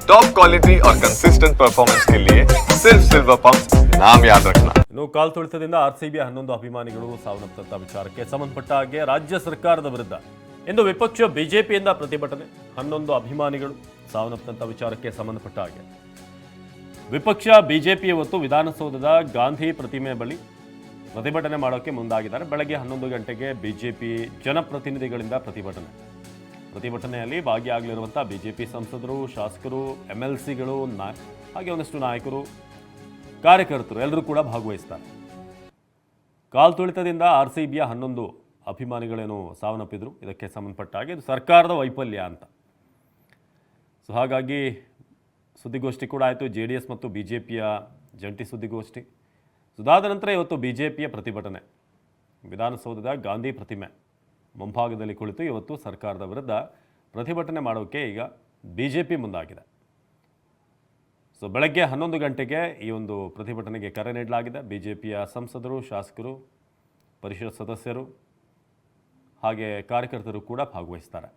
Top quality और consistent performance के लिए सिर्फ सिल्वर पंप नाम याद रखना। ಇನ್ನು ಕಾಲ್ತುಳಿತದಿಂದ ಆರ್ಸಿಬಿ 11 ಅಭಿಮಾನಿಗಳು ಸಾವನ್ನಪ್ಪಂತ ವಿಚಾರಕ್ಕೆ ಸಂಬಂಧಪಟ್ಟ ಹಾಗೆ ರಾಜ್ಯ ಸರ್ಕಾರದ ವಿರುದ್ಧ ಇಂದು ವಿಪಕ್ಷ ಬಿಜೆಪಿಯಿಂದ ಪ್ರತಿಭಟನೆ. 11 ಅಭಿಮಾನಿಗಳು ಸಾವನ್ನಪ್ಪಂತ ವಿಚಾರಕ್ಕೆ ಸಂಬಂಧಪಟ್ಟ ಹಾಗೆ ವಿಪಕ್ಷ ಬಿಜೆಪಿ ಇವತ್ತು ವಿಧಾನಸೌಧದ ಗಾಂಧಿ ಪ್ರತಿಮೆ ಬಳಿ ಪ್ರತಿಭಟನೆ ಮಾಡೋಕ್ಕೆ ಮುಂದಾಗಿದ್ದಾರೆ. ಬೆಳಗ್ಗೆ 11 ಗಂಟೆಗೆ ಬಿಜೆಪಿ ಜನಪ್ರತಿನಿಧಿಗಳಿಂದ ಪ್ರತಿಭಟನೆಯಲ್ಲಿ ಭಾಗಿಯಾಗಲಿರುವಂಥ ಬಿಜೆಪಿ ಸಂಸದರು, ಶಾಸಕರು, MLCಗಳು, ಹಾಗೆ ಒಂದಷ್ಟು ನಾಯಕರು, ಕಾರ್ಯಕರ್ತರು ಎಲ್ಲರೂ ಕೂಡ ಭಾಗವಹಿಸ್ತಾರೆ. ಕಾಲ್ತುಳಿತದಿಂದ RCBಯ 11 ಅಭಿಮಾನಿಗಳೇನು ಸಾವನ್ನಪ್ಪಿದ್ರು. ಇದಕ್ಕೆ ಸಂಬಂಧಪಟ್ಟ ಹಾಗೆ ಇದು ಸರ್ಕಾರದ ವೈಫಲ್ಯ ಅಂತ. ಸೊ ಹಾಗಾಗಿ ಸುದ್ದಿಗೋಷ್ಠಿ ಕೂಡ ಆಯಿತು. JDS ಮತ್ತು ಬಿಜೆಪಿಯ ಜಂಟಿ ಸುದ್ದಿಗೋಷ್ಠಿ. ಇದಾದ ನಂತರ ಇವತ್ತು ಬಿಜೆಪಿಯ ಪ್ರತಿಭಟನೆ. ವಿಧಾನಸೌಧದ ಗಾಂಧಿ ಪ್ರತಿಮೆ ಮುಂಭಾಗದಲ್ಲಿ ಕುಳಿತು ಇವತ್ತು ಸರ್ಕಾರದ ವಿರುದ್ಧ ಪ್ರತಿಭಟನೆ ಮಾಡೋಕ್ಕೆ ಈಗ ಬಿಜೆಪಿ ಮುಂದಾಗಿದೆ. ಸೊ ಬೆಳಗ್ಗೆ 11 ಗಂಟೆಗೆ ಈ ಒಂದು ಪ್ರತಿಭಟನೆಗೆ ಕರೆ ನೀಡಲಾಗಿದೆ. ಬಿಜೆಪಿಯ ಸಂಸದರು, ಶಾಸಕರು, ಪರಿಷತ್ ಸದಸ್ಯರು ಹಾಗೆ ಕಾರ್ಯಕರ್ತರು ಕೂಡ ಭಾಗವಹಿಸ್ತಾರೆ.